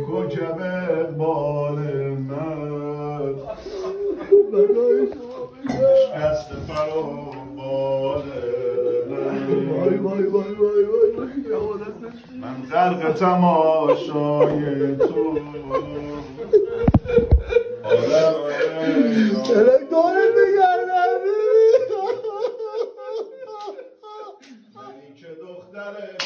کوکب اقبال من شکست فرامال من غرق تماشای تو چرک دارت بگردم منی که دختر